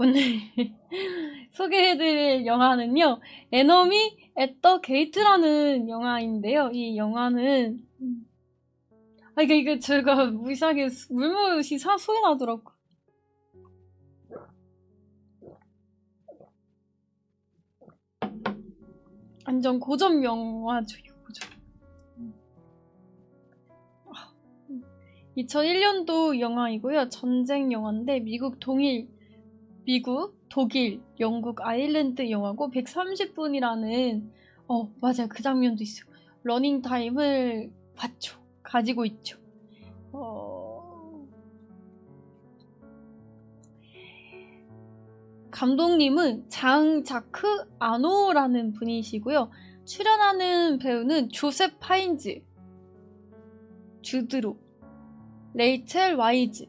오늘 소개해드릴 영화는요, 에너미 앳 더 게이트라는 영화인데요. 이 영화는 이게 제가 무시하게 물무시 소리 나더라고. 완전 고전 영화죠, 고전. 2001년도 영화이고요. 전쟁 영화인데 미국, 독일, 영국, 아일랜드 영화고 130분이라는 맞아요. 그 장면도 있어요. 러닝 타임을 가지고 있죠. 감독님은 장 자크 아노라는 분이시고요. 출연하는 배우는 조셉 파인즈, 주드로, 레이첼 와이즈,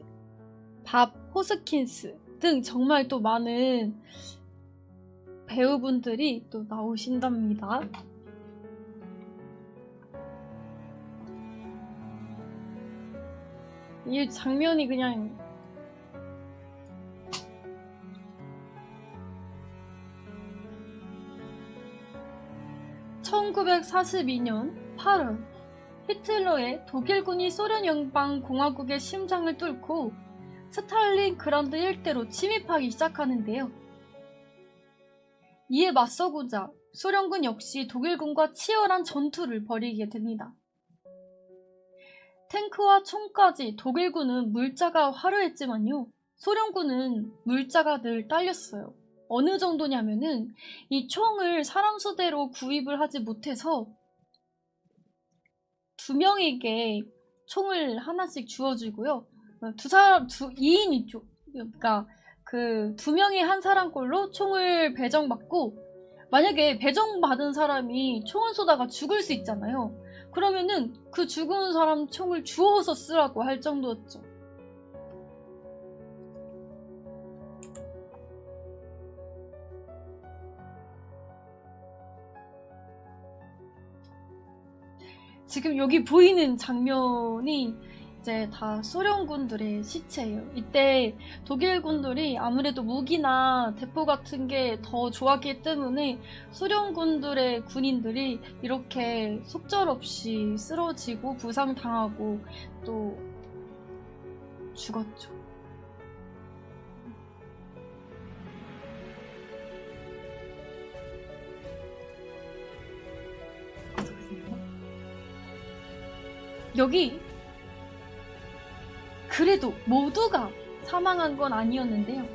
밥 호스킨스 등 정말 또 많은 배우분들이 또 나오신답니다. 이 장면이 그냥 (1942년 8월) 히틀러의 독일군이 소련 연방공화국의 심장을 뚫고 스탈린그라드 일대로 침입하기 시작하는데요. 이에 맞서고자 소련군 역시 독일군과 치열한 전투를 벌이게 됩니다. 탱크와 총까지 독일군은 물자가 화려했지만요. 소련군은 물자가 늘 딸렸어요. 어느 정도냐면은 이 총을 사람 수대로 구입을 하지 못해서 2명에게 총을 하나씩 주어주고요. 2인이죠. 그러니까 그 2명이 한 사람꼴로 총을 배정받고, 만약에 배정받은 사람이 총을 쏘다가 죽을 수 있잖아요. 그러면은 그 죽은 사람 총을 주워서 쓰라고 할 정도였죠. 지금 여기 보이는 장면이 이제 다 소련군들의 시체예요. 이때 독일군들이 아무래도 무기나 대포 같은 게 더 좋았기 때문에 소련군들의 군인들이 이렇게 속절없이 쓰러지고 부상당하고 또 죽었죠. 여기 그래도 모두가 사망한 건 아니었는데요.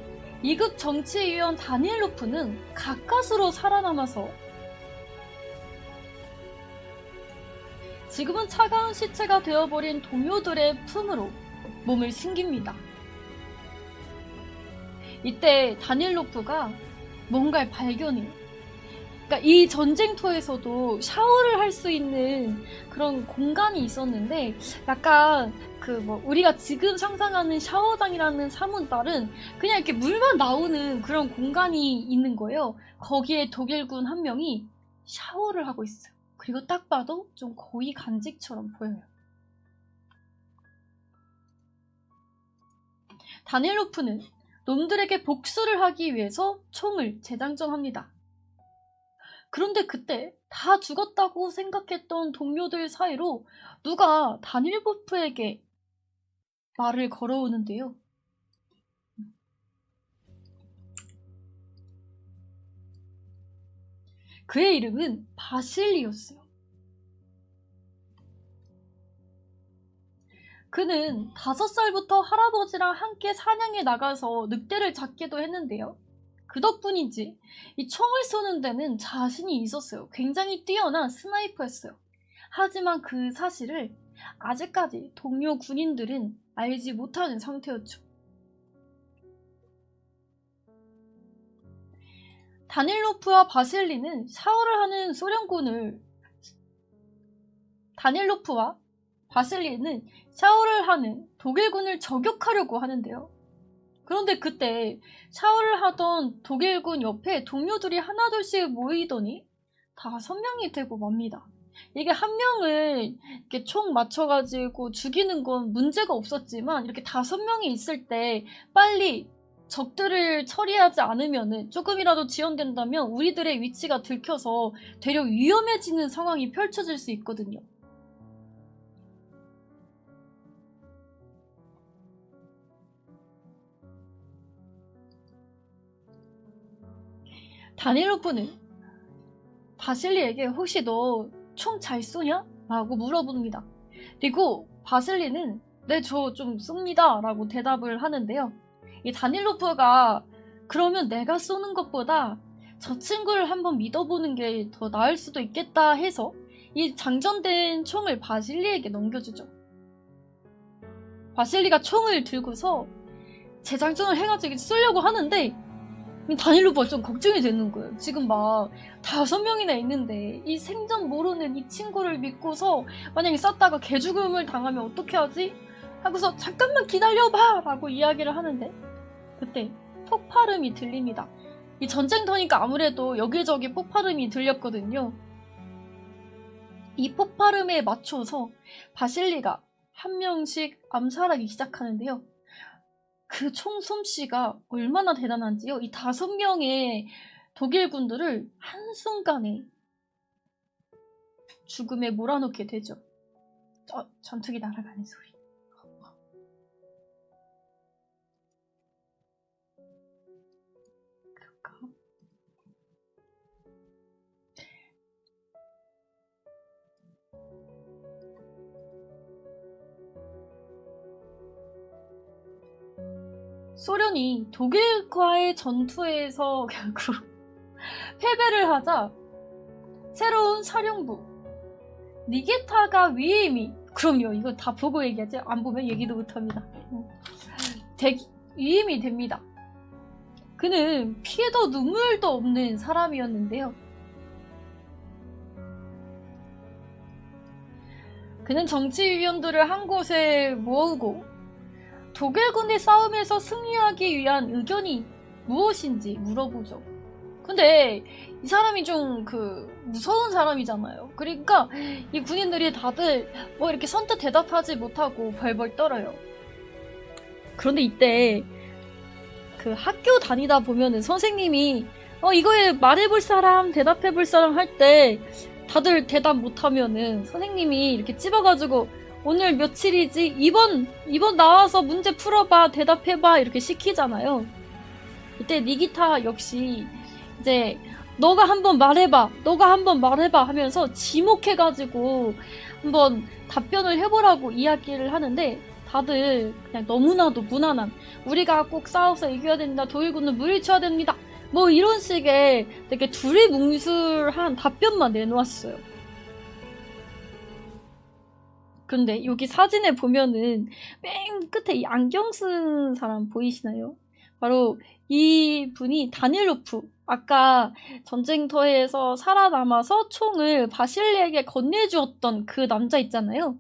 2급 정치위원 다니엘로프는 가까스로 살아남아서 지금은 차가운 시체가 되어버린 동료들의 품으로 몸을 숨깁니다. 이때 다니엘로프가 뭔가를 발견해요. 그러니까 이 전쟁터에서도 샤워를 할 수 있는 그런 공간이 있었는데, 약간 우리가 지금 상상하는 샤워장이라는 사문딸은 그냥 이렇게 물만 나오는 그런 공간이 있는 거예요. 거기에 독일군 한 명이 샤워를 하고 있어요. 그리고 딱 봐도 좀 거의 간직처럼 보여요. 다니엘로프는 놈들에게 복수를 하기 위해서 총을 재장전합니다. 그런데 그때 다 죽었다고 생각했던 동료들 사이로 누가 다니엘로프에게 말을 걸어오는데요. 그의 이름은 바실리였어요. 그는 5살부터 할아버지랑 함께 사냥에 나가서 늑대를 잡기도 했는데요. 그 덕분인지 이 총을 쏘는 데는 자신이 있었어요. 굉장히 뛰어난 스나이퍼였어요. 하지만 그 사실을 아직까지 동료 군인들은 알지 못하는 상태였죠. 다닐로프와 바실리는 샤워를 하는 소련군을 다닐로프와 바실리는 샤워를 하는 독일군을 저격하려고 하는데요. 그런데 그때 샤워를 하던 독일군 옆에 동료들이 하나둘씩 모이더니 5명이 되고 맙니다. 이게 한 명을 이렇게 총 맞춰가지고 죽이는 건 문제가 없었지만, 이렇게 5명이 있을 때 빨리 적들을 처리하지 않으면은 조금이라도 지연된다면 우리들의 위치가 들켜서 되려 위험해지는 상황이 펼쳐질 수 있거든요. 다닐로프는 바실리에게 혹시 너 총 잘 쏘냐? 라고 물어봅니다. 그리고 바실리는 네, 저 좀 쏩니다 라고 대답을 하는데요. 이 다닐로프가 그러면 내가 쏘는 것보다 저 친구를 한번 믿어보는 게 더 나을 수도 있겠다 해서 이 장전된 총을 바실리에게 넘겨주죠. 바실리가 총을 들고서 재장전을 해가지고 쏘려고 하는데 다닐로프가 좀 걱정이 되는 거예요. 지금 막 5명이나 있는데 이 생전 모르는 이 친구를 믿고서 만약에 쐈다가 개죽음을 당하면 어떻게 하지? 하고서 잠깐만 기다려봐! 라고 이야기를 하는데 그때 폭발음이 들립니다. 이 전쟁터니까 아무래도 여기저기 폭발음이 들렸거든요. 이 폭발음에 맞춰서 바실리가 한 명씩 암살하기 시작하는데요. 그 총 솜씨가 얼마나 대단한지요. 이 5명의 독일군들을 한순간에 죽음에 몰아넣게 되죠. 전투기 날아가는 소리. 소련이 독일과의 전투에서 결국 패배를 하자 새로운 사령부 니게타가 위임이 그럼요 이거 다 보고 얘기하지 안 보면 얘기도 못합니다. 위임이 됩니다. 그는 피도 눈물도 없는 사람이었는데요. 그는 정치위원들을 한 곳에 모으고 독일군의 싸움에서 승리하기 위한 의견이 무엇인지 물어보죠. 근데 이 사람이 좀 무서운 사람이잖아요. 그러니까 이 군인들이 다들 뭐 이렇게 선뜻 대답하지 못하고 벌벌 떨어요. 그런데 이때 학교 다니다 보면은 선생님이 이거에 말해볼 사람, 대답해볼 사람 할 때 다들 대답 못하면은 선생님이 이렇게 찝어가지고 오늘 며칠이지? 이번 나와서 문제 풀어봐, 대답해봐 이렇게 시키잖아요. 이때 니기타 역시 이제 너가 한번 말해봐 하면서 지목해가지고 한번 답변을 해보라고 이야기를 하는데 다들 그냥 너무나도 무난한 우리가 꼭 싸워서 이겨야 됩니다. 독일군은 물리쳐야 됩니다. 뭐 이런 식의 되게 두리뭉술한 답변만 내놓았어요. 근데 여기 사진에 보면은 맨 끝에 이 안경 쓴 사람 보이시나요? 바로 이 분이 다닐로프. 아까 전쟁터에서 살아남아서 총을 바실리에게 건네주었던 그 남자 있잖아요.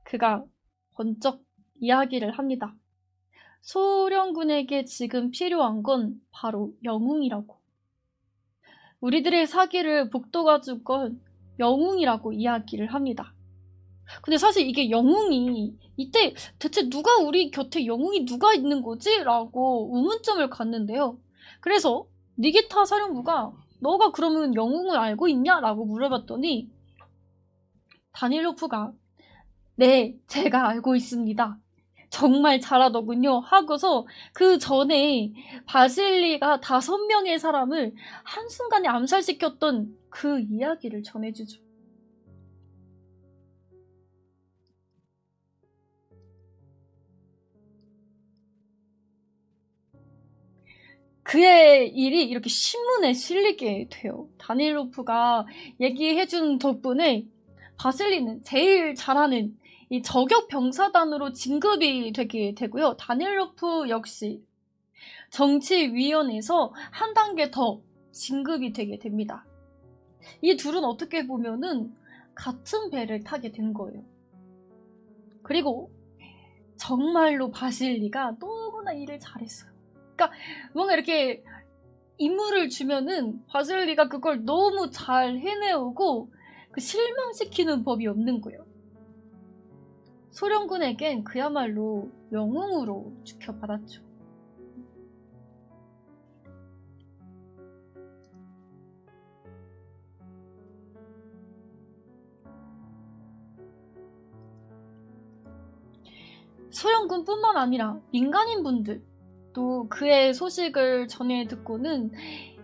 그가 번쩍 이야기를 합니다. 소련군에게 지금 필요한 건 바로 영웅이라고. 우리들의 사기를 북돋아줄 건 영웅이라고 이야기를 합니다. 근데 사실 이게 영웅이 이때 대체 우리 곁에 영웅이 누가 있는 거지? 라고 의문점을 갖는데요. 그래서 니기타 사령부가 너가 그러면 영웅을 알고 있냐? 라고 물어봤더니 다닐로프가 네, 제가 알고 있습니다. 정말 잘하더군요. 하고서 그 전에 바실리가 5명의 사람을 한순간에 암살시켰던 그 이야기를 전해주죠. 그의 일이 이렇게 신문에 실리게 돼요. 다닐로프가 얘기해준 덕분에 바실리는 제일 잘하는 이 저격 병사단으로 진급이 되게 되고요. 다닐로프 역시 정치위원회에서 한 단계 더 진급이 되게 됩니다. 이 둘은 어떻게 보면은 같은 배를 타게 된 거예요. 그리고 정말로 바실리가 너무나 일을 잘했어요. 그러니까 뭔가 이렇게 임무를 주면은 바실리가 그걸 너무 잘 해내오고 실망시키는 법이 없는 거예요. 소련군에겐 그야말로 영웅으로 지켜받았죠. 소련군뿐만 아니라 민간인분들 또 그의 소식을 전해 듣고는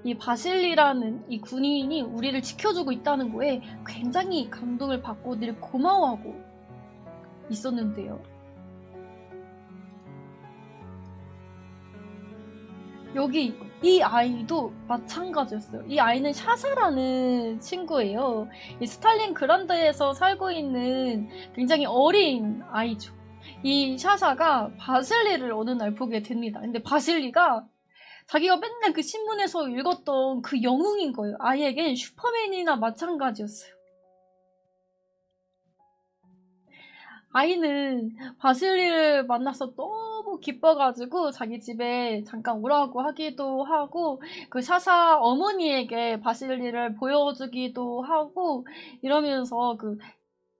이 바실리라는 이 군인이 우리를 지켜주고 있다는 거에 굉장히 감동을 받고 늘 고마워하고 있었는데요. 여기 이 아이도 마찬가지였어요. 이 아이는 샤샤라는 친구예요. 이 스탈린 그란드에서 살고 있는 굉장히 어린 아이죠. 이 샤샤가 바실리를 어느 날 보게 됩니다. 근데 바실리가 자기가 맨날 그 신문에서 읽었던 그 영웅인 거예요. 아이에겐 슈퍼맨이나 마찬가지였어요. 아이는 바실리를 만나서 너무 기뻐가지고 자기 집에 잠깐 오라고 하기도 하고 그 샤샤 어머니에게 바실리를 보여주기도 하고 이러면서 그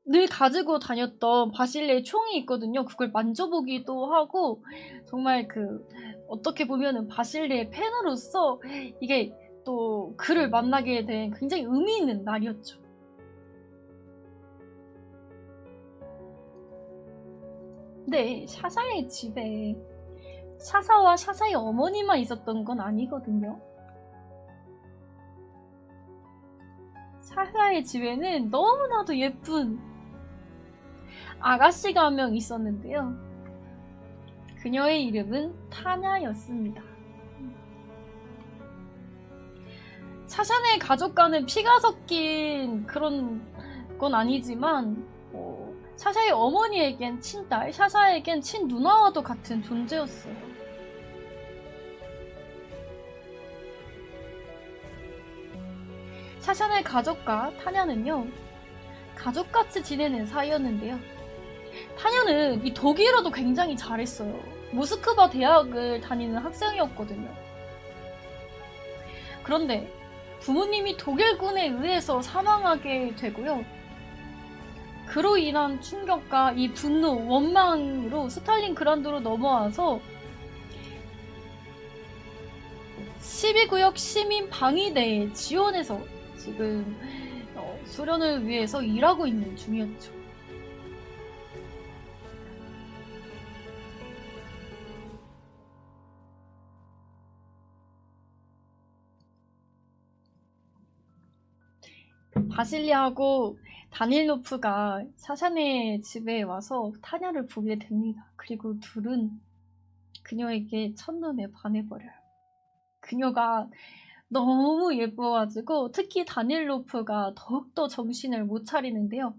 늘 가지고 다녔던 바실리의 총이 있거든요. 그걸 만져보기도 하고 정말 그 어떻게 보면은 바실리의 팬으로서 이게 또 그를 만나게 된 굉장히 의미 있는 날이었죠. 근데 샤샤의 집에 샤샤와 샤샤의 어머니만 있었던 건 아니거든요. 샤샤의 집에는 너무나도 예쁜 아가씨가 한 명 있었는데요. 그녀의 이름은 타냐였습니다. 샤샤네 가족과는 피가 섞인 그런 건 아니지만 샤샤의 어머니에겐 친딸, 샤샤에겐 친누나와도 같은 존재였어요. 샤샤네 가족과 타냐는요, 가족같이 지내는 사이였는데요. 타냐는 이 독일어도 굉장히 잘했어요. 모스크바 대학을 다니는 학생이었거든요. 그런데 부모님이 독일군에 의해서 사망하게 되고요. 그로 인한 충격과 이 분노, 원망으로 스탈린 그란드로 넘어와서 12구역 시민방위대에 지원해서 지금 소련을 위해서 일하고 있는 중이었죠. 바실리하고 다닐로프가 샤샤네 집에 와서 타냐를 보게 됩니다. 그리고 둘은 그녀에게 첫눈에 반해버려요. 그녀가 너무 예뻐가지고 특히 다닐로프가 더욱더 정신을 못 차리는데요.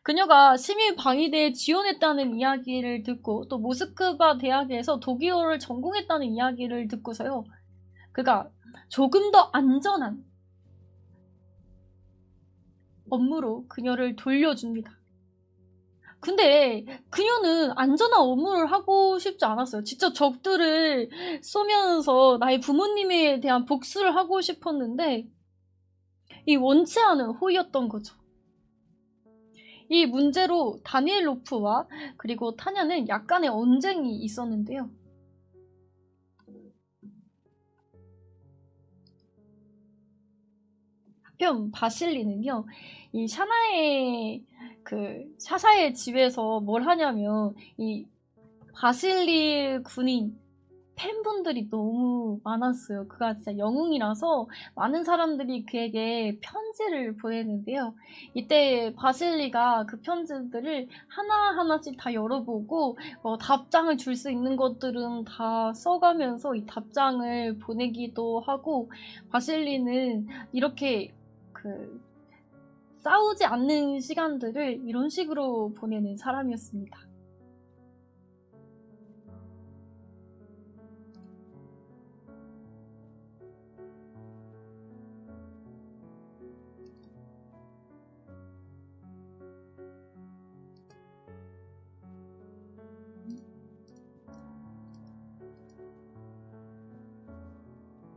그녀가 시민방위대에 지원했다는 이야기를 듣고 또 모스크바 대학에서 독일어를 전공했다는 이야기를 듣고서요. 그가 조금 더 안전한 업무로 그녀를 돌려줍니다. 근데 그녀는 안전한 업무를 하고 싶지 않았어요. 직접 적들을 쏘면서 나의 부모님에 대한 복수를 하고 싶었는데 이 원치 않은 호의였던 거죠. 이 문제로 다니엘로프와 그리고 타냐는 약간의 언쟁이 있었는데요. 한편 바실리는요, 이 샤샤의 집에서 뭘 하냐면, 이 바실리 군인 팬분들이 너무 많았어요. 그가 진짜 영웅이라서 많은 사람들이 그에게 편지를 보내는데요. 이때 바실리가 그 편지들을 하나하나씩 다 열어보고 답장을 줄 수 있는 것들은 다 써가면서 이 답장을 보내기도 하고, 바실리는 이렇게 싸우지 않는 시간들을 이런 식으로 보내는 사람이었습니다.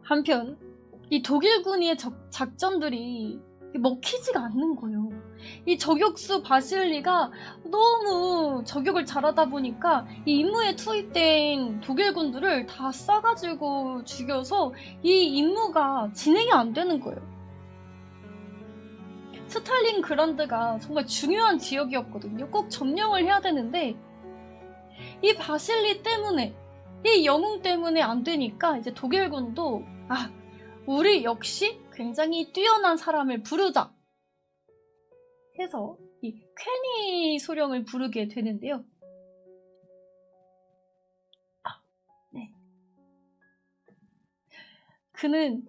한편 이 독일군의 작전들이 먹히지가 않는 거예요. 이 저격수 바실리가 너무 저격을 잘하다 보니까 이 임무에 투입된 독일군들을 다 쏴가지고 죽여서 이 임무가 진행이 안 되는 거예요. 스탈린 그란드가 정말 중요한 지역이었거든요. 꼭 점령을 해야 되는데 이 바실리 때문에, 이 영웅 때문에 안 되니까 이제 독일군도 우리 역시 굉장히 뛰어난 사람을 부르자 해서 이 쾌니 소령을 부르게 되는데요. 네. 그는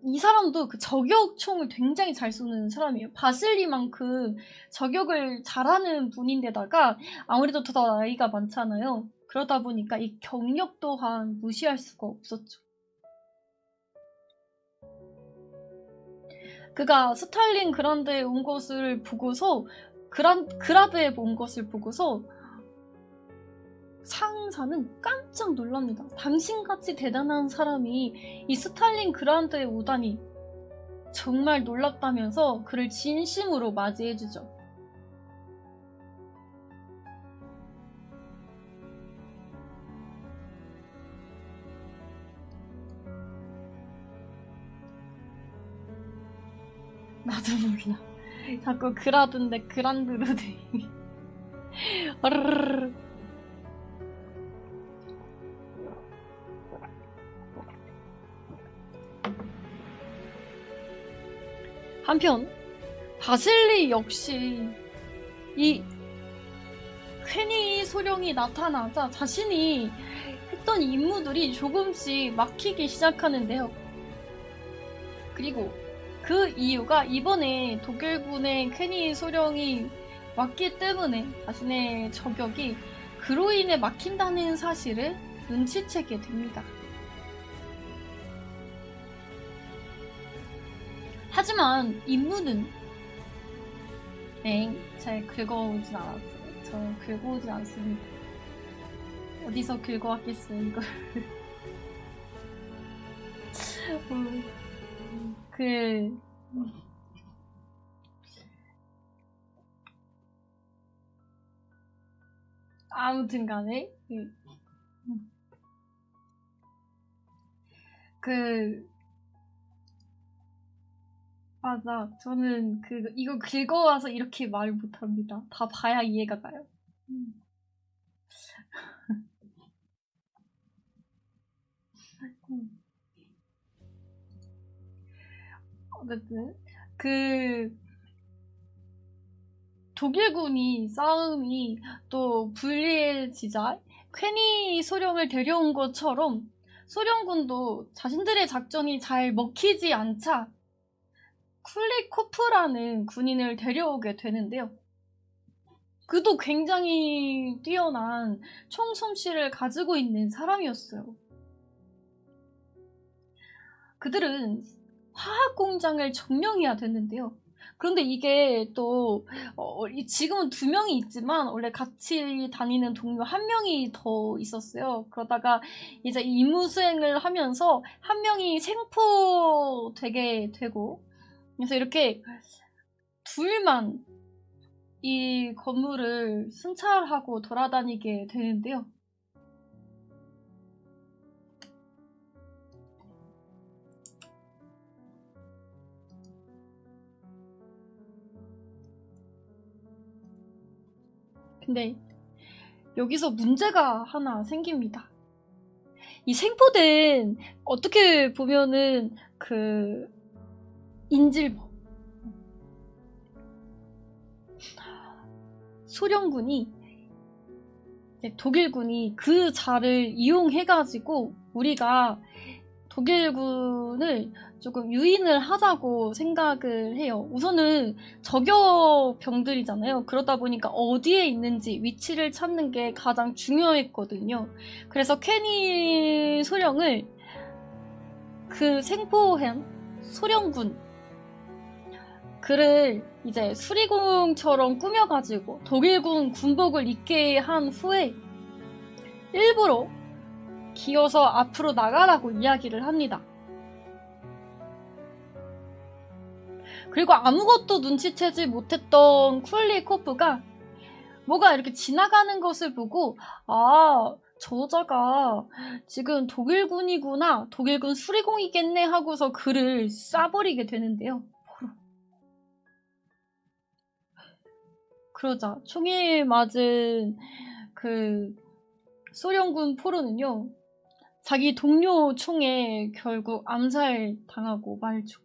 이 사람도 그 저격총을 굉장히 잘 쏘는 사람이에요. 바실리만큼 저격을 잘하는 분인데다가 아무래도 더 나이가 많잖아요. 그러다 보니까 이 경력 또한 무시할 수가 없었죠. 그가 스탈린 그라드에 온 것을 보고서 그라드에 온 것을 보고서 상사는 깜짝 놀랍니다. 당신같이 대단한 사람이 이 스탈린 그라드에 오다니 정말 놀랍다면서 그를 진심으로 맞이해주죠. 나도 몰라. 자꾸 그라드인데 그란드로 돼. 한편 바실리 역시 이 쾌니 소령이 나타나자 자신이 했던 임무들이 조금씩 막히기 시작하는데요. 그리고 그 이유가 이번에 독일군의 쾌니 소령이 왔기 때문에 자신의 저격이 그로 인해 막힌다는 사실을 눈치채게 됩니다. 하지만 임무는 잘 긁어오진 않았어요. 저 긁어오진 않습니다. 어디서 긁어왔겠어요, 이걸. 아무튼 간에, 맞아. 저는 이거 긁어와서 이렇게 말 못합니다. 다 봐야 이해가 가요. 어쨌든, 독일군이 싸움이 또 불리해지자 쾌니 소령을 데려온 것처럼 소련군도 자신들의 작전이 잘 먹히지 않자 쿨리코프라는 군인을 데려오게 되는데요. 그도 굉장히 뛰어난 총솜씨를 가지고 있는 사람이었어요. 그들은 화학공장을 점령해야 되는데요. 그런데 이게 또 지금은 2명이 있지만 원래 같이 다니는 동료 1명이 더 있었어요. 그러다가 이제 임무 수행을 하면서 1명이 생포되게 되고, 그래서 이렇게 둘만 이 건물을 순찰하고 돌아다니게 되는데요. 근데 여기서 문제가 하나 생깁니다. 이 생포된 어떻게 보면은 인질범 소련군이 독일군이 그 자를 이용해가지고 우리가 독일군을 조금 유인을 하자고 생각을 해요. 우선은 저격병들이잖아요. 그러다 보니까 어디에 있는지 위치를 찾는 게 가장 중요했거든요. 그래서 쾌니 소령을 그 생포한 소련군 그를 이제 수리공처럼 꾸며가지고 독일군 군복을 입게 한 후에 일부러 기어서 앞으로 나가라고 이야기를 합니다. 그리고 아무것도 눈치채지 못했던 쿨리코프가 뭐가 이렇게 지나가는 것을 보고 저자가 지금 독일군이구나, 독일군 수리공이겠네 하고서 그를 쏴버리게 되는데요. 그러자 총에 맞은 그 소련군 포로는요, 자기 동료 총에 결국 암살 당하고 말죠.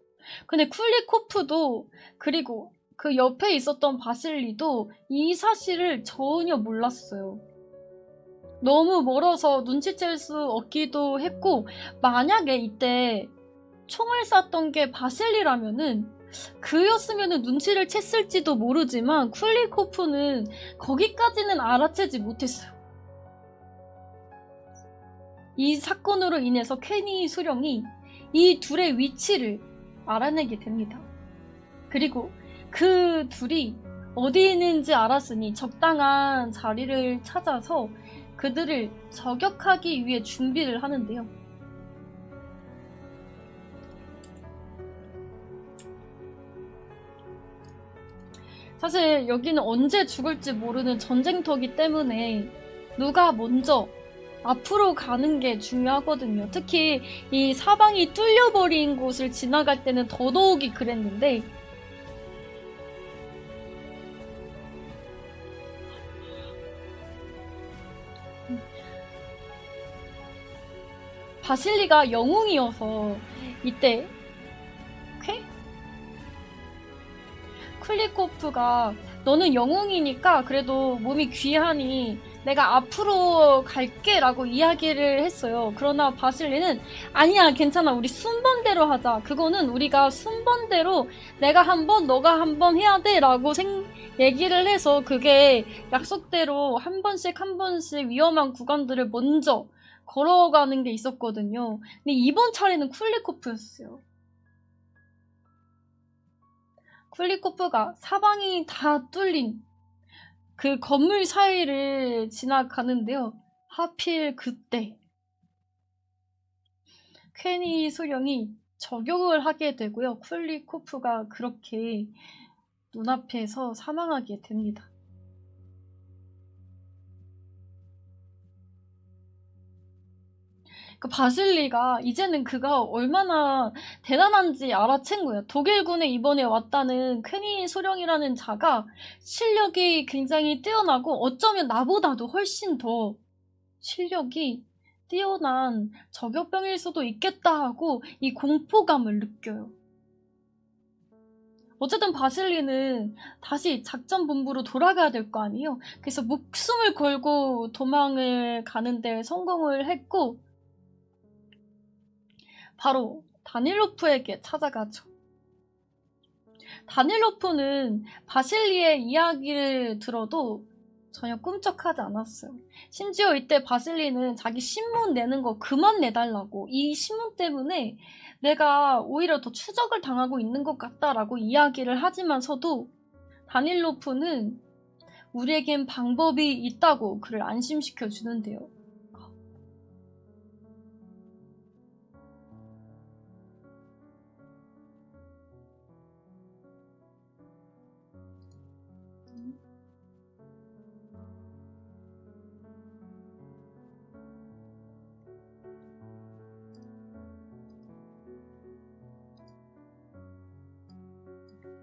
근데 쿨리코프도, 그리고 그 옆에 있었던 바실리도 이 사실을 전혀 몰랐어요. 너무 멀어서 눈치챌 수 없기도 했고, 만약에 이때 총을 쐈던 게 바실리라면은 그였으면은 눈치를 챘을지도 모르지만 쿨리코프는 거기까지는 알아채지 못했어요. 이 사건으로 인해서 케니 수령이 이 둘의 위치를 알아내게 됩니다. 그리고 그 둘이 어디 있는지 알았으니 적당한 자리를 찾아서 그들을 저격하기 위해 준비를 하는데요. 사실 여기는 언제 죽을지 모르는 전쟁터기 때문에 누가 먼저 앞으로 가는 게 중요하거든요. 특히 이 사방이 뚫려버린 곳을 지나갈 때는 더더욱이 그랬는데, 바실리가 영웅이어서 이때 클리코프가 너는 영웅이니까 그래도 몸이 귀하니 내가 앞으로 갈게 라고 이야기를 했어요. 그러나 바실리는 아니야, 괜찮아, 우리 순번대로 하자. 그거는 우리가 순번대로 내가 한 번 너가 한 번 해야 돼 라고 얘기를 해서 그게 약속대로 한 번씩 한 번씩 위험한 구간들을 먼저 걸어가는 게 있었거든요. 근데 이번 차례는 쿨리코프였어요. 쿨리코프가 사방이 다 뚫린 그 건물 사이를 지나가는데요. 하필 그때 퀘니 소령이 저격을 하게 되고요. 쿨리코프가 그렇게 눈앞에서 사망하게 됩니다. 그 바실리가 이제는 그가 얼마나 대단한지 알아챈 거예요. 독일군에 이번에 왔다는 퀘니 소령이라는 자가 실력이 굉장히 뛰어나고 어쩌면 나보다도 훨씬 더 실력이 뛰어난 저격병일 수도 있겠다 하고 이 공포감을 느껴요. 어쨌든 바실리는 다시 작전본부로 돌아가야 될 거 아니에요. 그래서 목숨을 걸고 도망을 가는데 성공을 했고 바로 다닐로프에게 찾아가죠. 다닐로프는 바실리의 이야기를 들어도 전혀 꿈쩍하지 않았어요. 심지어 이때 바실리는 자기 신문 내는 거 그만 내달라고, 이 신문 때문에 내가 오히려 더 추적을 당하고 있는 것 같다라고 이야기를 하지만서도 다닐로프는 우리에겐 방법이 있다고 그를 안심시켜 주는데요.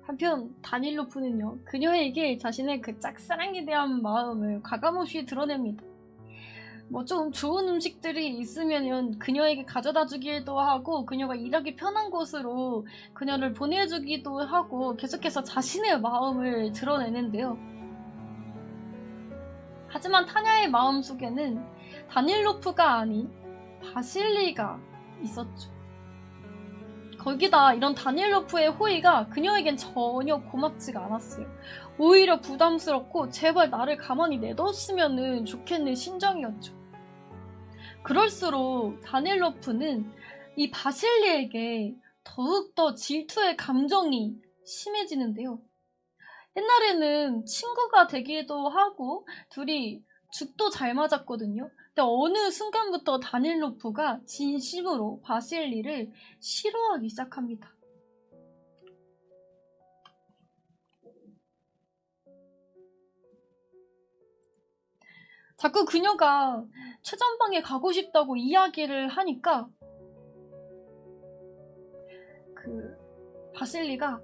한편 다닐로프는요, 그녀에게 자신의 그 짝사랑에 대한 마음을 과감없이 드러냅니다. 뭐 좀 좋은 음식들이 있으면 그녀에게 가져다 주기도 하고 그녀가 일하기 편한 곳으로 그녀를 보내주기도 하고 계속해서 자신의 마음을 드러내는데요. 하지만 타냐의 마음속에는 다닐로프가 아닌 바실리가 있었죠. 거기다 이런 다닐로프의 호의가 그녀에겐 전혀 고맙지가 않았어요. 오히려 부담스럽고 제발 나를 가만히 내뒀으면 좋겠는 심정이었죠. 그럴수록 다닐로프는 이 바실리에게 더욱더 질투의 감정이 심해지는데요. 옛날에는 친구가 되기도 하고 둘이 죽도 잘 맞았거든요. 근데 어느 순간부터 다닐로프가 진심으로 바실리를 싫어하기 시작합니다. 자꾸 그녀가 최전방에 가고 싶다고 이야기를 하니까 그 바실리가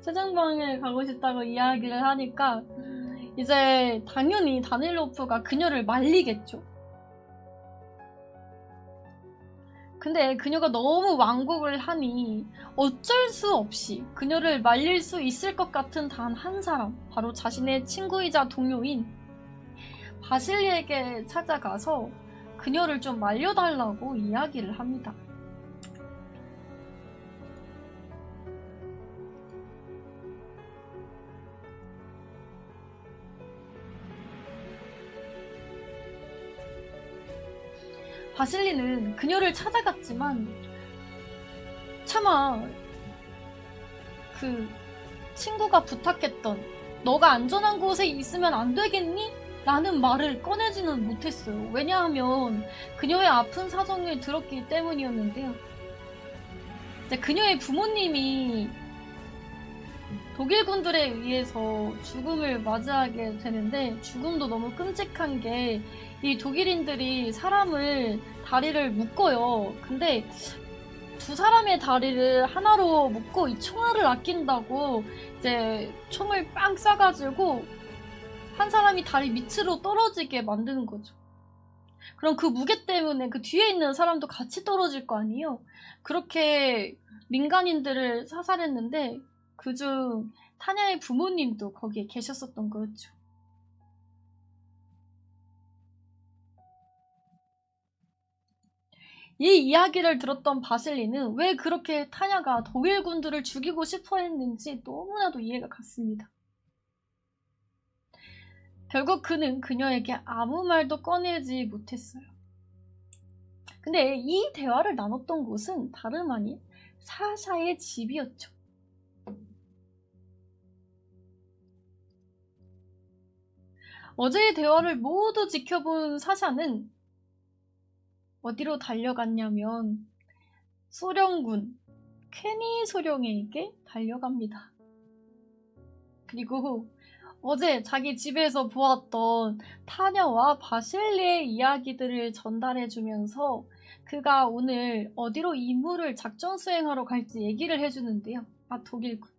최전방에 가고 싶다고 이야기를 하니까 이제 당연히 다닐로프가 그녀를 말리겠죠. 근데 그녀가 너무 완곡을 하니 어쩔 수 없이 그녀를 말릴 수 있을 것 같은 단 한 사람, 바로 자신의 친구이자 동료인 바실리에게 찾아가서 그녀를 좀 말려달라고 이야기를 합니다. 바실리는 그녀를 찾아갔지만 차마 그 친구가 부탁했던 너가 안전한 곳에 있으면 안 되겠니? 라는 말을 꺼내지는 못했어요. 왜냐하면 그녀의 아픈 사정을 들었기 때문이었는데요. 이제 그녀의 부모님이 독일군들에 의해서 죽음을 맞이하게 되는데, 죽음도 너무 끔찍한 게 이 독일인들이 사람을 다리를 묶어요. 근데 두 사람의 다리를 하나로 묶고 이 총알을 아낀다고 이제 총을 빵 쏴가지고 한 사람이 다리 밑으로 떨어지게 만드는 거죠. 그럼 그 무게 때문에 그 뒤에 있는 사람도 같이 떨어질 거 아니에요? 그렇게 민간인들을 사살했는데 그중 타냐의 부모님도 거기에 계셨었던 거였죠. 이 이야기를 들었던 바실리는 왜 그렇게 타냐가 독일 군들을 죽이고 싶어 했는지 너무나도 이해가 갔습니다. 결국 그는 그녀에게 아무 말도 꺼내지 못했어요. 근데 이 대화를 나눴던 곳은 다름 아닌 사샤의 집이었죠. 어제의 대화를 모두 지켜본 사샤는 어디로 달려갔냐면 소령군 쾌니 소령에게 달려갑니다. 그리고 어제 자기 집에서 보았던 타냐와 바실리의 이야기들을 전달해주면서 그가 오늘 어디로 임무를 작전 수행하러 갈지 얘기를 해주는데요. 아, 독일군.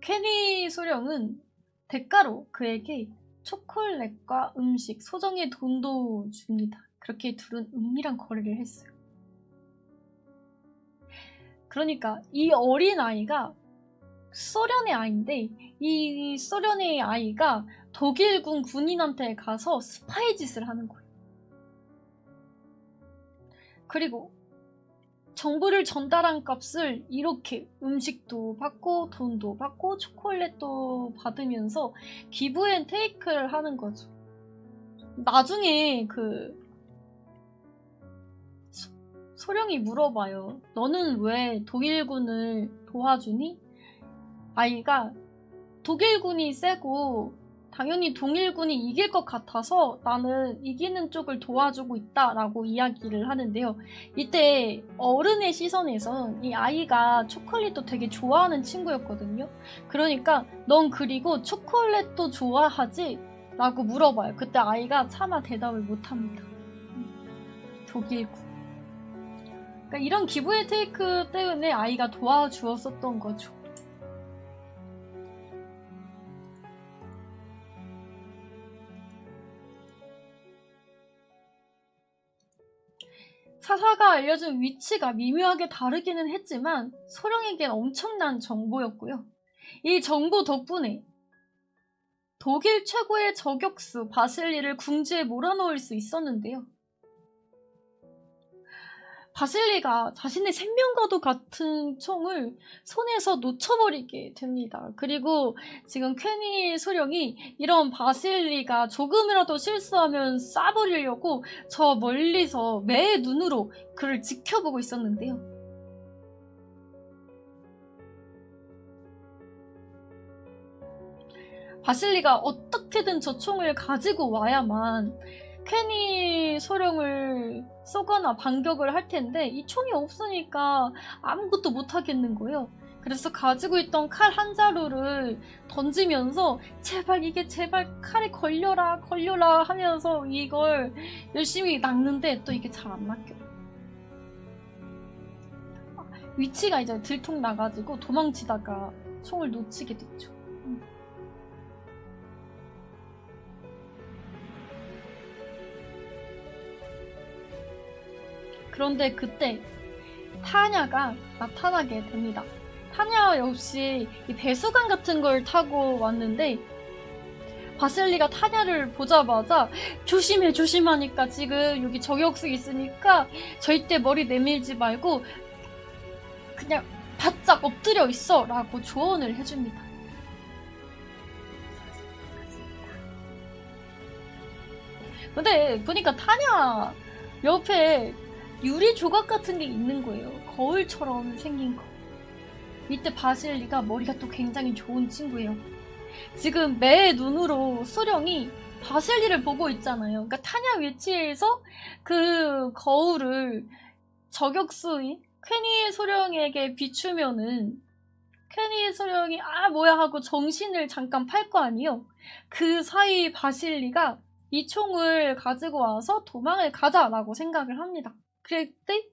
쾌니 소령은 대가로 그에게 초콜릿과 음식, 소정의 돈도 줍니다. 그렇게 둘은 은밀한 거래를 했어요. 그러니까 이 어린아이가 소련의 아이인데 이 소련의 아이가 독일군 군인한테 가서 스파이 짓을 하는 거예요. 그리고 정보를 전달한 값을 이렇게 음식도 받고 돈도 받고 초콜릿도 받으면서 기브 앤 테이크를 하는 거죠. 나중에 그 소령이 물어봐요. 너는 왜 독일군을 도와주니? 아이가 독일군이 세고 당연히 독일군이 이길 것 같아서 나는 이기는 쪽을 도와주고 있다라고 이야기를 하는데요. 이때 어른의 시선에선 이 아이가 초콜릿도 되게 좋아하는 친구였거든요. 그러니까 넌 그리고 초콜릿도 좋아하지? 라고 물어봐요. 그때 아이가 차마 대답을 못합니다. 독일군. 그러니까 이런 기브앤 테이크 때문에 아이가 도와주었었던 거죠. 사사가 알려준 위치가 미묘하게 다르기는 했지만 소령에겐 엄청난 정보였고요. 이 정보 덕분에 독일 최고의 저격수 바실리를 궁지에 몰아넣을 수 있었는데요. 바실리가 자신의 생명과도 같은 총을 손에서 놓쳐버리게 됩니다. 그리고 지금 쾌니 소령이 이런 바실리가 조금이라도 실수하면 쏴버리려고 저 멀리서 매의 눈으로 그를 지켜보고 있었는데요. 바실리가 어떻게든 저 총을 가지고 와야만 쾌니 소령을 쏘거나 반격을 할 텐데 이 총이 없으니까 아무것도 못 하겠는 거예요. 그래서 가지고 있던 칼 한 자루를 던지면서 제발 이게 제발 칼에 걸려라 하면서 이걸 열심히 낚는데 또 이게 잘 안 낚여요. 위치가 이제 들통나가지고 도망치다가 총을 놓치게 됐죠. 그런데 그때 타냐가 나타나게 됩니다. 타냐 역시 이 배수관 같은 걸 타고 왔는데 바실리가 타냐를 보자마자 조심해 조심하니까 지금 여기 저격수 있으니까 절대 머리 내밀지 말고 그냥 바짝 엎드려 있어 라고 조언을 해줍니다. 근데 보니까 타냐 옆에 유리 조각 같은 게 있는 거예요. 거울처럼 생긴 거. 이때 바실리가 머리가 또 굉장히 좋은 친구예요. 지금 매 눈으로 소령이 바실리를 보고 있잖아요. 그러니까 타냐 위치에서 그 거울을 저격수인 퀘니 소령에게 비추면은 퀘니 소령이 아 뭐야 하고 정신을 잠깐 팔 거 아니에요. 그 사이 바실리가 이 총을 가지고 와서 도망을 가자라고 생각을 합니다. 그때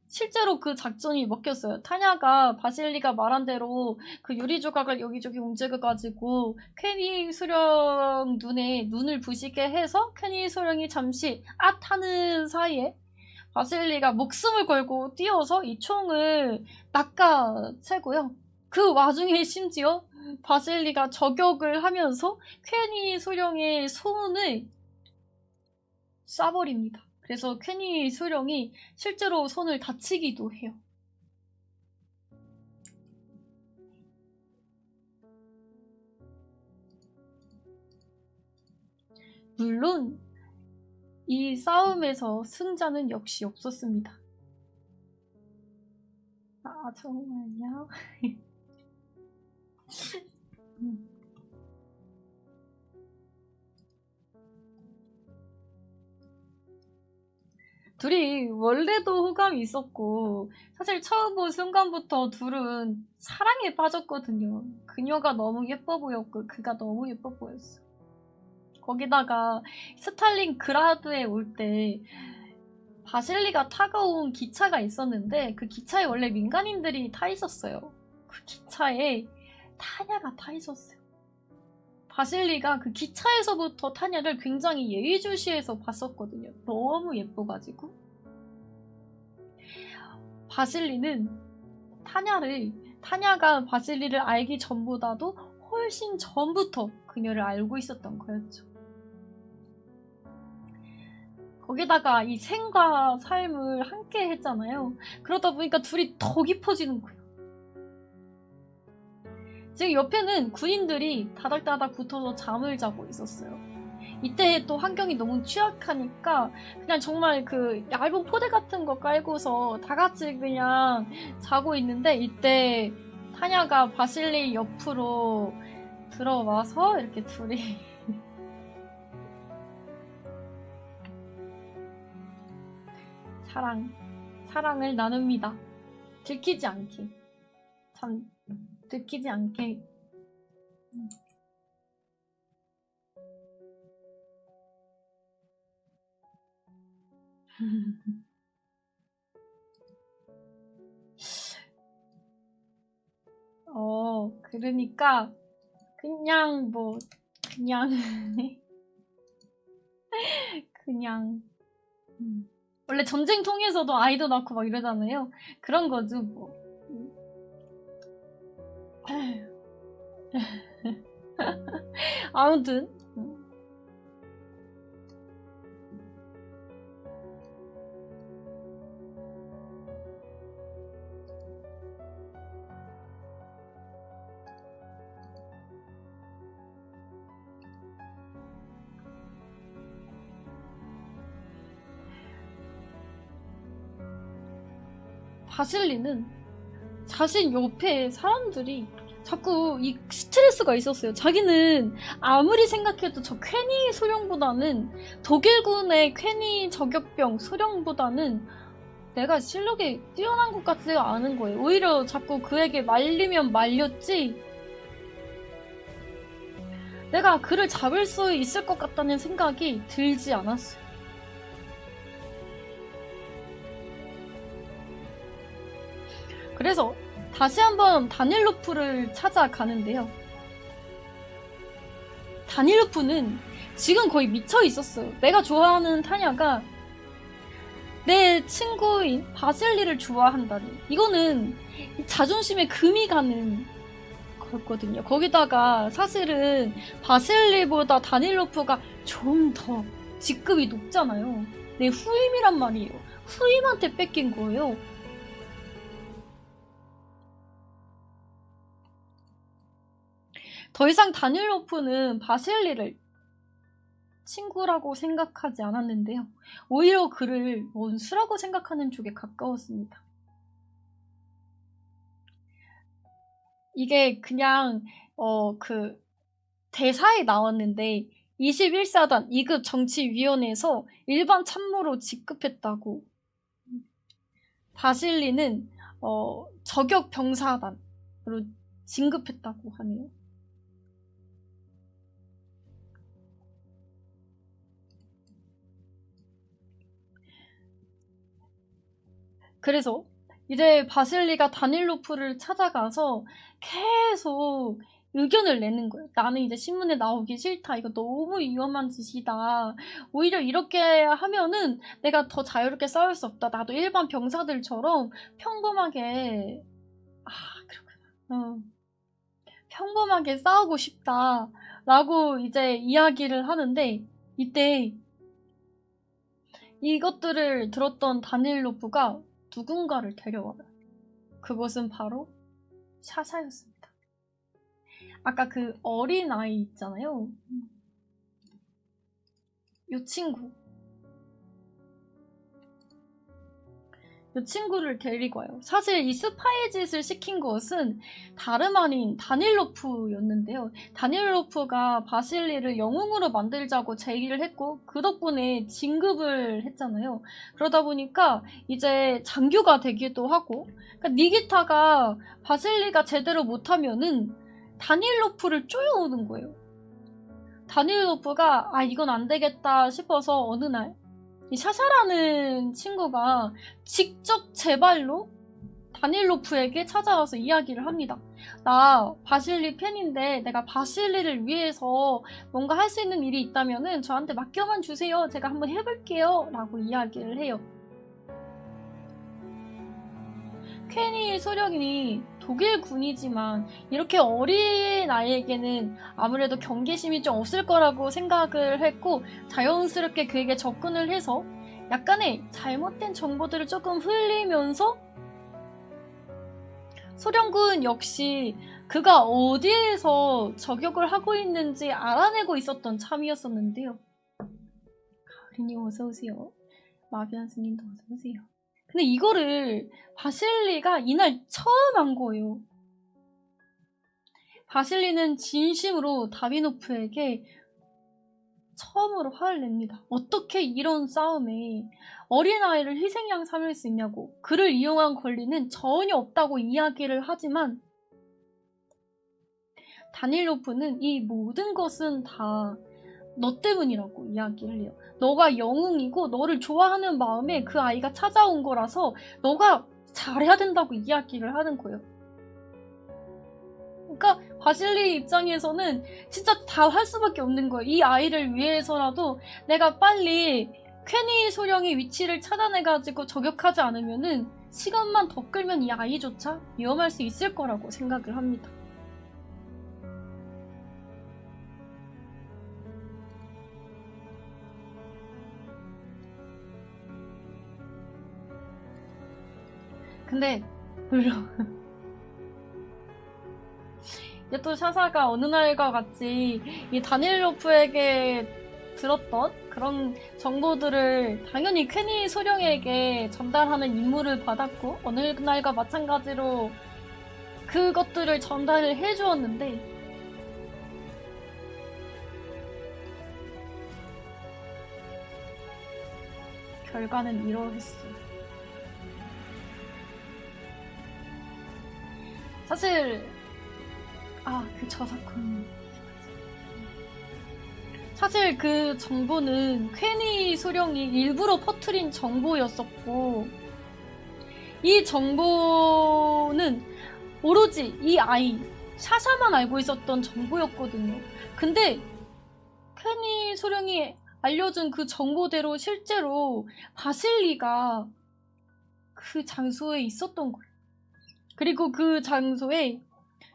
실제로 그 작전이 먹혔어요. 타냐가 바실리가 말한 대로 그 유리 조각을 여기저기 움직여가지고 퀘니 소령 눈에 눈을 부시게 해서 퀘니 소령이 잠시 하는 사이에 바실리가 목숨을 걸고 뛰어서 이 총을 낚아채고요. 그 와중에 심지어 바실리가 저격을 하면서 퀘니 소령의 손을 쏴버립니다. 그래서 퀘니 소령이 실제로 손을 다치기도 해요. 물론 이 싸움에서 승자는 역시 없었습니다. 아 정말요? 둘이 원래도 호감이 있었고 사실 처음 본 순간부터 둘은 사랑에 빠졌거든요. 그녀가 너무 예뻐 보였고 그가 너무 예뻐 보였어. 거기다가 스탈린그라드에 올 때 바실리가 타고 온 기차가 있었는데 그 기차에 원래 민간인들이 타 있었어요. 그 기차에 타냐가 타 있었어요. 바실리가 그 기차에서부터 타냐를 굉장히 예의주시해서 봤었거든요. 너무 예뻐가지고. 바실리는 타냐가 바실리를 알기 전보다도 훨씬 전부터 그녀를 알고 있었던 거였죠. 거기다가 이 생과 삶을 함께 했잖아요. 그러다 보니까 둘이 더 깊어지는 거예요. 지금 옆에는 군인들이 다닥다닥 붙어서 잠을 자고 있었어요. 이때 또 환경이 너무 취약하니까 그냥 정말 그 얇은 포대 같은 거 깔고서 다 같이 그냥 자고 있는데 이때 타냐가 바실리 옆으로 들어와서 이렇게 둘이 사랑을 나눕니다. 들키지 않게. 참 들키지 않게. 그러니까 그냥 그냥 원래 전쟁통에서도 아이도 낳고 막 이러잖아요. 그런 거죠 뭐. 아무튼 바실리는 자신 옆에 사람들이 자꾸 이 스트레스가 있었어요. 자기는 아무리 생각해도 저 퀘니 소령보다는 독일군의 퀘니 저격병 소령보다는 내가 실력이 뛰어난 것 같지가 않은 거예요. 오히려 자꾸 그에게 말리면 말렸지 내가 그를 잡을 수 있을 것 같다는 생각이 들지 않았어요. 그래서 다시 한번 다닐로프를 찾아가는데요. 다닐로프는 지금 거의 미쳐 있었어요. 내가 좋아하는 타냐가 내 친구인 바실리를 좋아한다니. 이거는 자존심에 금이 가는 거거든요. 거기다가 사실은 바실리보다 다닐로프가 좀 더 직급이 높잖아요. 내 후임이란 말이에요. 후임한테 뺏긴 거예요. 더 이상 다닐로프는 바실리를 친구라고 생각하지 않았는데요. 오히려 그를 원수라고 생각하는 쪽에 가까웠습니다. 이게 그냥 그 대사에 나왔는데 21사단 2급 정치위원회에서 일반 참모로 직급했다고. 바실리는 저격 병사단으로 진급했다고 하네요. 그래서 이제 바실리가 다닐로프를 찾아가서 계속 의견을 내는 거예요. 나는 이제 신문에 나오기 싫다. 이거 너무 위험한 짓이다. 오히려 이렇게 하면은 내가 더 자유롭게 싸울 수 없다. 나도 일반 병사들처럼 평범하게 그렇구나. 평범하게 싸우고 싶다. 라고 이제 이야기를 하는데 이때 이것들을 들었던 다닐로프가 누군가를 데려와요. 그것은 바로 샤샤였습니다. 아까 그 어린 아이 있잖아요. 이 친구. 이 친구를 데리고 와요. 사실 이 스파이 짓을 시킨 것은 다름 아닌 다닐로프였는데요. 다닐로프가 바실리를 영웅으로 만들자고 제의를 했고 그 덕분에 진급을 했잖아요. 그러다 보니까 이제 장교가 되기도 하고 그러니까 니기타가 바실리가 제대로 못하면은 다닐로프를 쪼여오는 거예요. 다닐로프가 이건 안 되겠다 싶어서 어느 날 이 샤샤라는 친구가 직접 제 발로 다닐로프에게 찾아와서 이야기를 합니다. 나 바실리 팬인데 내가 바실리를 위해서 뭔가 할 수 있는 일이 있다면은 저한테 맡겨만 주세요. 제가 한번 해볼게요. 라고 이야기를 해요. 퀘니 소령이 독일 군이지만 이렇게 어린 아이에게는 아무래도 경계심이 좀 없을 거라고 생각을 했고 자연스럽게 그에게 접근을 해서 약간의 잘못된 정보들을 조금 흘리면서 소령군 역시 그가 어디에서 저격을 하고 있는지 알아내고 있었던 참이었었는데요. 가을이님 어서오세요. 마비안 스님도 어서오세요. 근데 이거를 바실리가 이날 처음 한 거예요. 바실리는 진심으로 다비노프에게 처음으로 화를 냅니다. 어떻게 이런 싸움에 어린아이를 희생양 삼을 수 있냐고. 그를 이용한 권리는 전혀 없다고 이야기를 하지만 다닐로프는 이 모든 것은 다 너 때문이라고 이야기를 해요. 너가 영웅이고 너를 좋아하는 마음에 그 아이가 찾아온 거라서 너가 잘해야 된다고 이야기를 하는 거예요. 그러니까 바실리 입장에서는 진짜 다 할 수밖에 없는 거예요. 이 아이를 위해서라도 내가 빨리 퀘니 소령의 위치를 찾아내가지고 저격하지 않으면은 시간만 더 끌면 이 아이조차 위험할 수 있을 거라고 생각을 합니다. 근데 물론 이제 또 샤샤가 어느 날과 같이 이 다닐로프에게 들었던 그런 정보들을 당연히 퀘니 소령에게 전달하는 임무를 받았고 어느 날과 마찬가지로 그것들을 전달을 해주었는데 결과는 이러했어요. 사실 그 저작권 사실 그 정보는 퀘니 소령이 일부러 퍼뜨린 정보였었고 이 정보는 오로지 이 아이 샤샤만 알고 있었던 정보였거든요. 근데 퀘니 소령이 알려준 그 정보대로 실제로 바실리가 그 장소에 있었던 거예요. 그리고 그 장소에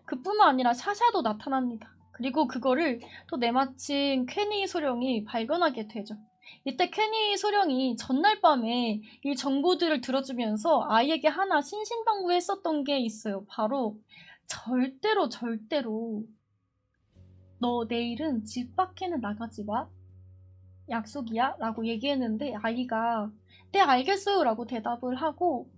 그뿐만 아니라 샤샤도 나타납니다. 그리고 그거를 또 내마침 퀘니 소령이 발견하게 되죠. 이때 퀘니 소령이 전날 밤에 이 정보들을 들어주면서 아이에게 하나 신신당부했었던 게 있어요. 바로 절대로 너 내일은 집 밖에는 나가지 마. 약속이야? 라고 얘기했는데 아이가 네 알겠어요 라고 대답을 하고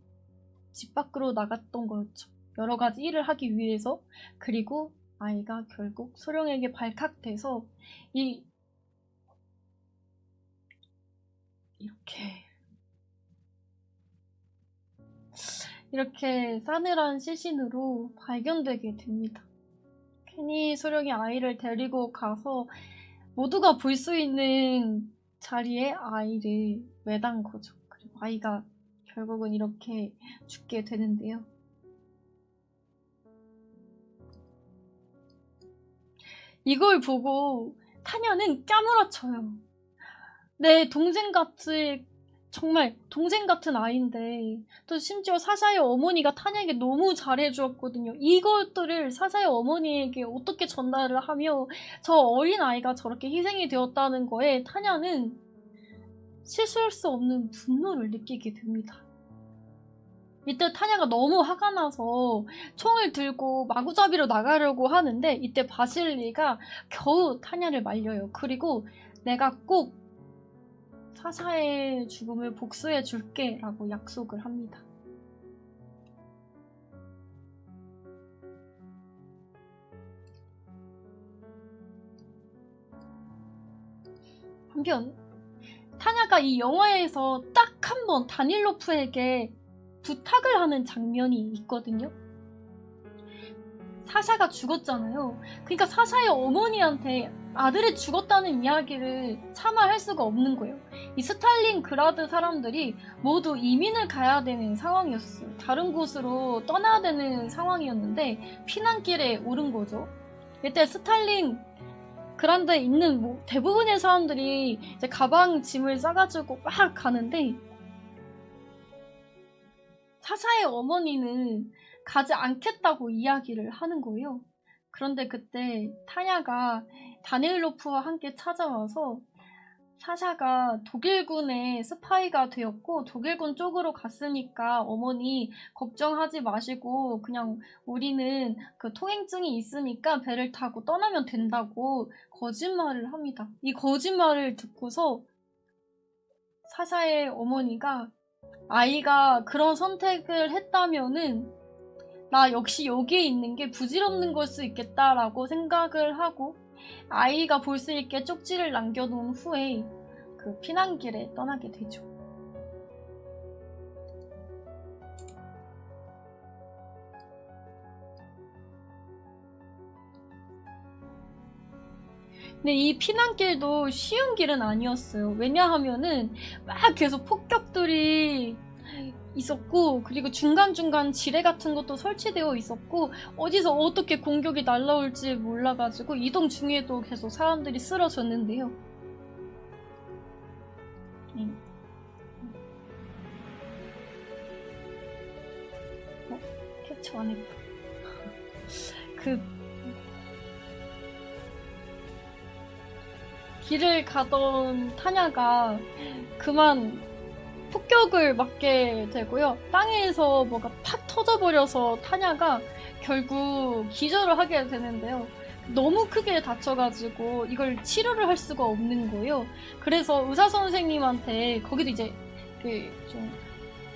집 밖으로 나갔던 거였죠. 여러 가지 일을 하기 위해서. 그리고 아이가 결국 소령에게 발칵돼서 이렇게 싸늘한 시신으로 발견되게 됩니다. 퀘니 소령이 아이를 데리고 가서 모두가 볼 수 있는 자리에 아이를 매단 거죠. 그리고 아이가 결국은 이렇게 죽게 되는데요. 이걸 보고 타냐는 까무러쳐요. 내 동생같이 정말 동생 같은 아이인데 또 심지어 사샤의 어머니가 타냐에게 너무 잘해주었거든요. 이것들을 사샤의 어머니에게 어떻게 전달을 하며 저 어린 아이가 저렇게 희생이 되었다는 거에 타냐는 실수할 수 없는 분노를 느끼게 됩니다. 이때 타냐가 너무 화가 나서 총을 들고 마구잡이로 나가려고 하는데 이때 바실리가 겨우 타냐를 말려요. 그리고 내가 꼭 사샤의 죽음을 복수해 줄게 라고 약속을 합니다. 한편 타냐가 이 영화에서 딱 한 번 다닐로프에게 부탁을 하는 장면이 있거든요. 사샤가 죽었잖아요. 그러니까 사샤의 어머니한테 아들이 죽었다는 이야기를 차마 할 수가 없는 거예요. 이 스탈린그라드 사람들이 모두 이민을 가야 되는 상황이었어요. 다른 곳으로 떠나야 되는 상황이었는데 피난길에 오른 거죠. 이때 스탈린그라드에 있는 대부분의 사람들이 이제 가방 짐을 싸가지고 막 가는데 사샤의 어머니는 가지 않겠다고 이야기를 하는 거예요. 그런데 그때 타냐가 다닐로프와 함께 찾아와서 사샤가 독일군의 스파이가 되었고 독일군 쪽으로 갔으니까 어머니 걱정하지 마시고 그냥 우리는 그 통행증이 있으니까 배를 타고 떠나면 된다고 거짓말을 합니다. 이 거짓말을 듣고서 사샤의 어머니가 아이가 그런 선택을 했다면은 나 역시 여기에 있는 게 부질없는 걸 수 있겠다라고 생각을 하고 아이가 볼 수 있게 쪽지를 남겨놓은 후에 그 피난길에 떠나게 되죠. 근데 이 피난길도 쉬운 길은 아니었어요. 왜냐하면은 막 계속 폭격들이 있었고 그리고 중간중간 지뢰 같은 것도 설치되어 있었고 어디서 어떻게 공격이 날라올지 몰라가지고 이동 중에도 계속 사람들이 쓰러졌는데요. 캡처 안 했다. 길을 가던 타냐가 그만 폭격을 맞게 되고요. 땅에서 뭐가 팍 터져버려서 타냐가 결국 기절을 하게 되는데요. 너무 크게 다쳐가지고 이걸 치료를 할 수가 없는 거예요. 그래서 의사 선생님한테 거기도 이제 좀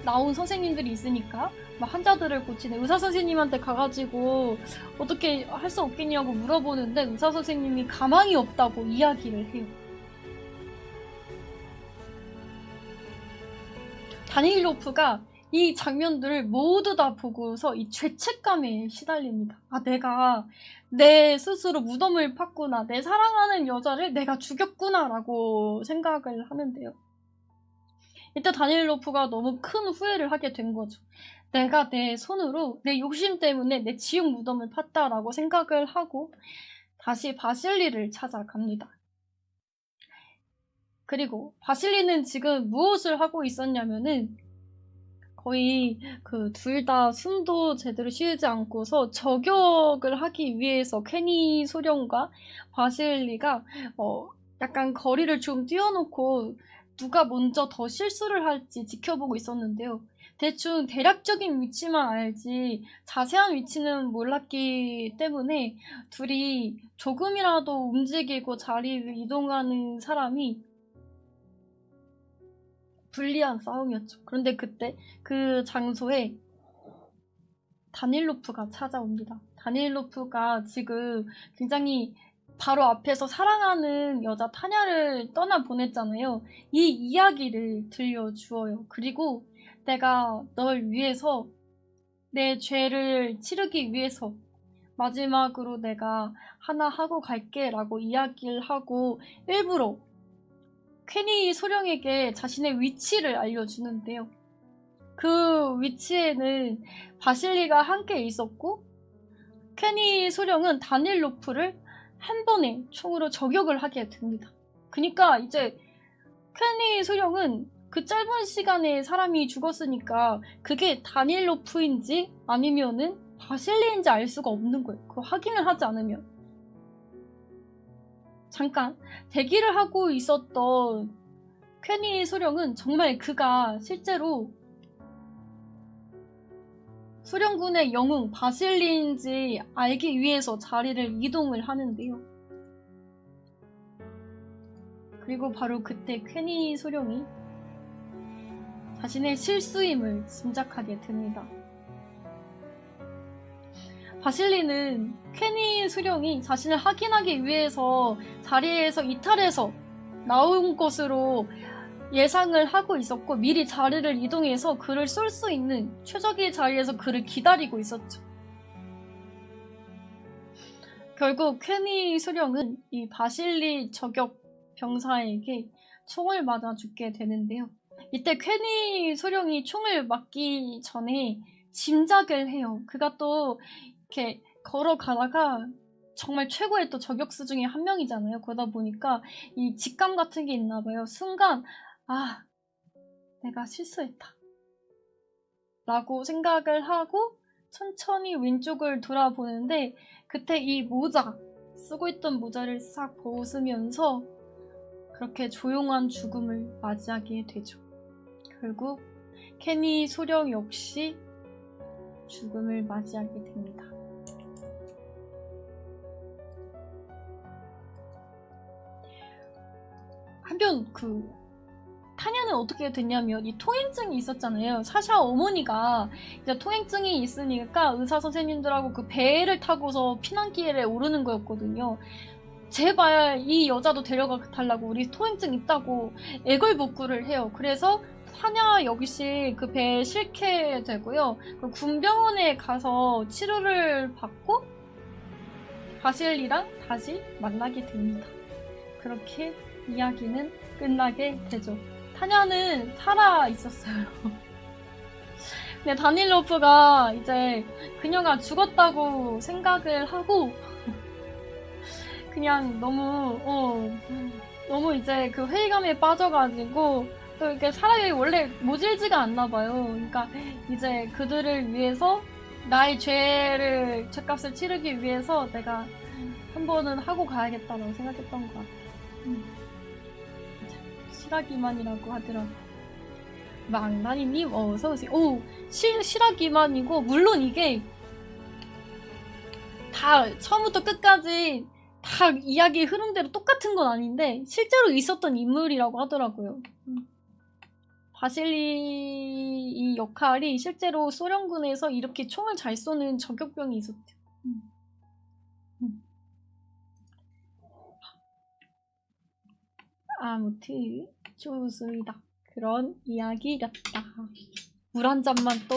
나온 선생님들이 있으니까 막 환자들을 고치는 의사 선생님한테 가가지고 어떻게 할 수 없겠냐고 물어보는데 의사 선생님이 가망이 없다고 이야기를 해요. 다닐로프가 이 장면들을 모두 다 보고서 이 죄책감에 시달립니다. 아, 내가 내 스스로 무덤을 팠구나. 내 사랑하는 여자를 내가 죽였구나 라고 생각을 하는데요. 이때 다니엘로프가 너무 큰 후회를 하게 된 거죠. 내가 내 손으로 내 욕심 때문에 내 지옥 무덤을 팠다라고 생각을 하고 다시 바실리를 찾아갑니다. 그리고 바실리는 지금 무엇을 하고 있었냐면은 거의 그 둘 다 숨도 제대로 쉬지 않고서 저격을 하기 위해서 퀘니 소령과 바실리가 약간 거리를 좀 띄워놓고 누가 먼저 더 실수를 할지 지켜보고 있었는데요. 대충 대략적인 위치만 알지 자세한 위치는 몰랐기 때문에 둘이 조금이라도 움직이고 자리를 이동하는 사람이 불리한 싸움이었죠. 그런데 그때 그 장소에 다닐로프가 찾아옵니다. 다닐로프가 지금 굉장히 바로 앞에서 사랑하는 여자 타냐를 떠나보냈잖아요. 이 이야기를 들려주어요. 그리고 내가 널 위해서 내 죄를 치르기 위해서 마지막으로 내가 하나 하고 갈게 라고 이야기를 하고 일부러 퀘니 소령에게 자신의 위치를 알려주는데요. 그 위치에는 바실리가 함께 있었고 퀘니 소령은 다닐로프를 한 번에 총으로 저격을 하게 됩니다. 그러니까 이제 퀘니 소령은 그 짧은 시간에 사람이 죽었으니까 그게 다닐로프인지 아니면은 바실리인지 알 수가 없는 거예요. 그거 확인을 하지 않으면. 잠깐 대기를 하고 있었던 퀘니 소령은 정말 그가 실제로 소령군의 영웅 바실리인지 알기 위해서 자리를 이동을 하는데요. 그리고 바로 그때 퀘니 소령이 자신의 실수임을 짐작하게 됩니다. 바실리는 퀘니 소령이 자신을 확인하기 위해서 자리에서 이탈해서 나온 것으로 예상을 하고 있었고 미리 자리를 이동해서 그를 쏠 수 있는 최적의 자리에서 그를 기다리고 있었죠. 결국 퀘니 소령은 이 바실리 저격 병사에게 총을 맞아 죽게 되는데요. 이때 퀘니 소령이 총을 맞기 전에 짐작을 해요. 그가 또 이렇게 걸어가다가 정말 최고의 또 저격수 중에 한 명이잖아요. 그러다 보니까 이 직감 같은 게 있나 봐요. 순간 아, 내가 실수했다 라고 생각을 하고 천천히 왼쪽을 돌아보는데 그때 이 모자, 쓰고 있던 모자를 싹 벗으면서 그렇게 조용한 죽음을 맞이하게 되죠. 결국 퀘니 소령 역시 죽음을 맞이하게 됩니다. 한편 타냐는 어떻게 됐냐면 이 통행증이 있었잖아요. 사샤 어머니가 이제 통행증이 있으니까 의사 선생님들하고 그 배를 타고서 피난길에 오르는 거였거든요. 제발 이 여자도 데려가 달라고 우리 통행증 있다고 애걸복구를 해요. 그래서 타냐 역시 그 배에 실게 되고요. 군병원에 가서 치료를 받고 바실리랑 다시 만나게 됩니다. 그렇게 이야기는 끝나게 되죠. 타냐는 살아 있었어요. 근데 다닐로프가 이제 그녀가 죽었다고 생각을 하고 그냥 너무 이제 그 회의감에 빠져가지고 또 이렇게 사람이 원래 모질지가 않나 봐요. 그러니까 이제 그들을 위해서 나의 죄값을 치르기 위해서 내가 한 번은 하고 가야겠다라고 생각했던 것 같아요. 실화기만이라고 하더라고요. 망나니님 어서오세요. 오, 실화기만이고 물론 이게 다 처음부터 끝까지 다 이야기 흐름대로 똑같은 건 아닌데 실제로 있었던 인물이라고 하더라고요. 바실리 이 역할이 실제로 소련군에서 이렇게 총을 잘 쏘는 저격병이 있었대요. 아무튼 좋습니다. 그런 이야기였다. 물 한 잔만 또